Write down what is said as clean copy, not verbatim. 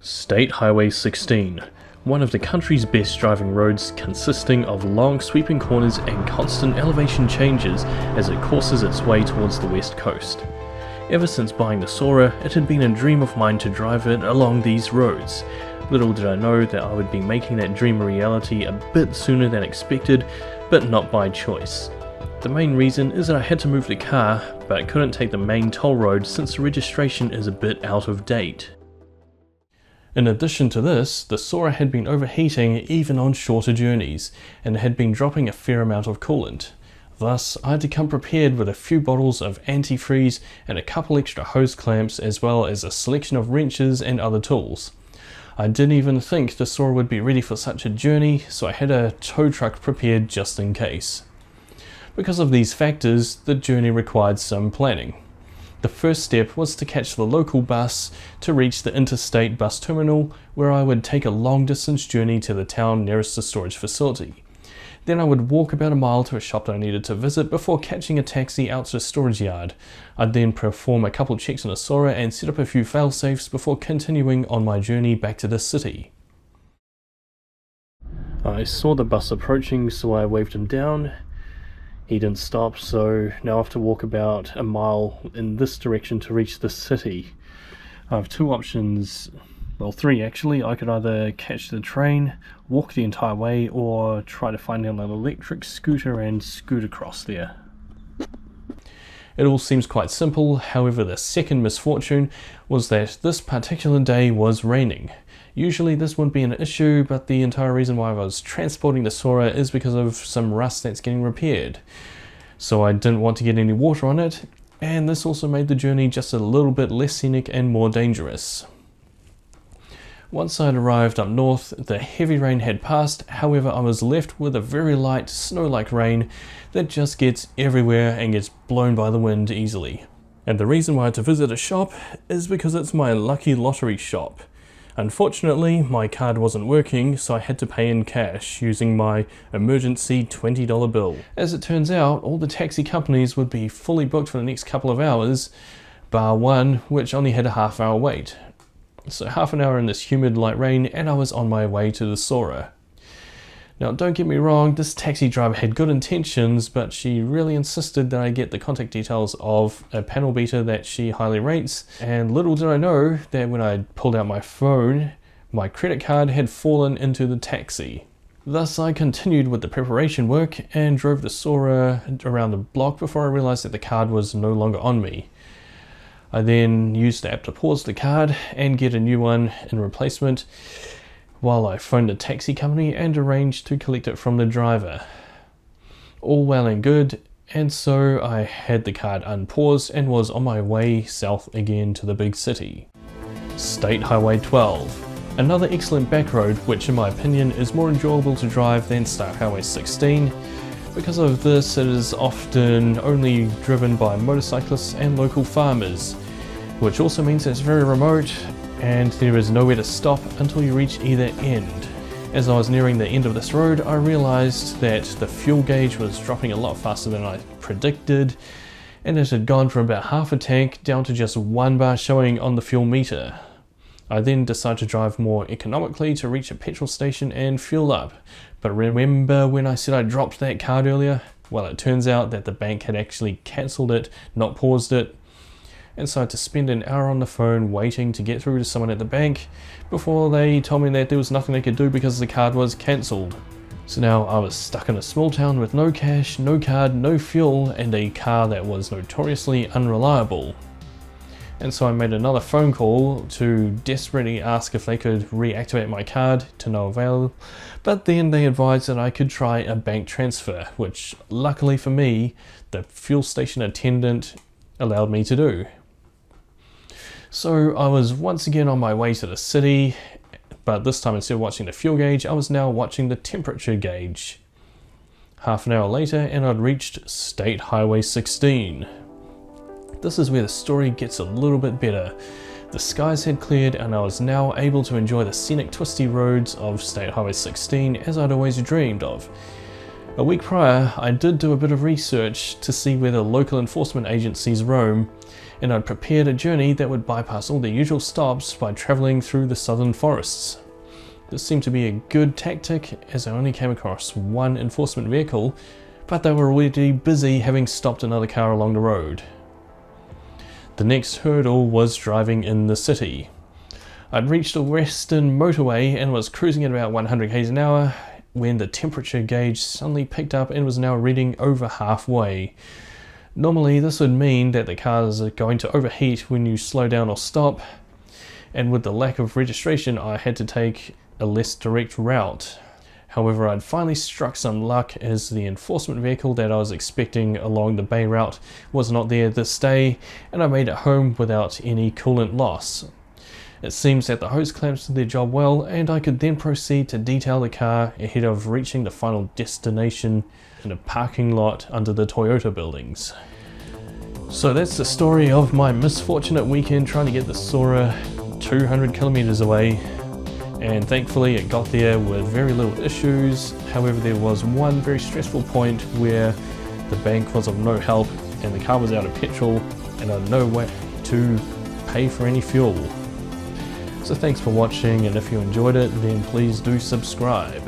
State Highway 16, one of the country's best driving roads, consisting of long sweeping corners and constant elevation changes as it courses its way towards the west coast. Ever since buying the Soarer, it had been a dream of mine to drive it along these roads. Little did I know that I would be making that dream a reality a bit sooner than expected, but not by choice. The main reason is that I had to move the car, but couldn't take the main toll road since the registration is a bit out of date. In addition to this, the Soarer had been overheating even on shorter journeys, and had been dropping a fair amount of coolant. Thus, I had to come prepared with a few bottles of antifreeze and a couple extra hose clamps, as well as a selection of wrenches and other tools. I didn't even think the Soarer would be ready for such a journey, so I had a tow truck prepared just in case. Because of these factors, the journey required some planning. The first step was to catch the local bus to reach the interstate bus terminal, where I would take a long distance journey to the town nearest the storage facility. Then I would walk about a mile to a shop that I needed to visit before catching a taxi out to the storage yard. I'd then perform a couple checks on the Soarer and set up a few fail-safes before continuing on my journey back to the city. I saw the bus approaching, so I waved him down. He didn't stop, so now I have to walk about a mile in this direction to reach the city. I have two options, well, three actually. I could either catch the train, walk the entire way, or try to find an electric scooter and scoot across there. It all seems quite simple, however the second misfortune was that this particular day was raining. Usually this wouldn't be an issue, but the entire reason why I was transporting the Soarer is because of some rust that's getting repaired. So I didn't want to get any water on it, and this also made the journey just a little bit less scenic and more dangerous. Once I'd arrived up north, the heavy rain had passed, however I was left with a very light snow-like rain that just gets everywhere and gets blown by the wind easily. And the reason why I had to visit a shop is because it's my lucky lottery shop. Unfortunately, my card wasn't working, so I had to pay in cash using my emergency $20 bill. As it turns out, all the taxi companies would be fully booked for the next couple of hours, bar one, which only had a half-hour wait. So half an hour in this humid light rain, and I was on my way to the Soarer. Now don't get me wrong, this taxi driver had good intentions, but she really insisted that I get the contact details of a panel beater that she highly rates, and little did I know that when I pulled out my phone, my credit card had fallen into the taxi. Thus I continued with the preparation work and drove the Soarer around the block before I realized that the card was no longer on me. I then used the app to pause the card and get a new one in replacement, while I phoned the taxi company and arranged to collect it from the driver. All well and good, and so I had the card unpaused and was on my way south again to the big city. State Highway 12, another excellent back road which in my opinion is more enjoyable to drive than State Highway 16. Because of this, it is often only driven by motorcyclists and local farmers, which also means it's very remote and there is nowhere to stop until you reach either end. As I was nearing the end of this road, I realized that the fuel gauge was dropping a lot faster than I predicted, and it had gone from about half a tank down to just 1 bar showing on the fuel meter. I then decided to drive more economically to reach a petrol station and fuel up. But remember when I said I dropped that card earlier? Well, it turns out that the bank had actually cancelled it, not paused it. And so I had to spend an hour on the phone waiting to get through to someone at the bank before they told me that there was nothing they could do because the card was cancelled. So now I was stuck in a small town with no cash, no card, no fuel, and a car that was notoriously unreliable. And so I made another phone call to desperately ask if they could reactivate my card, to no avail, but then they advised that I could try a bank transfer, which luckily for me, the fuel station attendant allowed me to do. So I was once again on my way to the city, but this time instead of watching the fuel gauge, I was now watching the temperature gauge. Half an hour later and I'd reached State Highway 16. This is where the story gets a little bit better. The skies had cleared and I was now able to enjoy the scenic twisty roads of State Highway 16 as I'd always dreamed of. A week prior, I did do a bit of research to see where the local enforcement agencies roam, and I'd prepared a journey that would bypass all the usual stops by travelling through the southern forests. This seemed to be a good tactic as I only came across one enforcement vehicle, but they were already busy having stopped another car along the road. The next hurdle was driving in the city. I'd reached a western motorway and was cruising at about 100 km an hour when the temperature gauge suddenly picked up and was now reading over halfway. Normally this would mean that the cars are going to overheat when you slow down or stop, and with the lack of registration I had to take a less direct route. However, I'd finally struck some luck as the enforcement vehicle that I was expecting along the bay route was not there this day, and I made it home without any coolant loss. It seems that the hose clamps did their job well, and I could then proceed to detail the car ahead of reaching the final destination in a parking lot under the Toyota buildings. So that's the story of my misfortunate weekend trying to get the Soarer 200 kilometers away. And thankfully it got there with very little issues. However, there was one very stressful point where the bank was of no help and the car was out of petrol and I had no way to pay for any fuel. So thanks for watching, and if you enjoyed it then please do subscribe.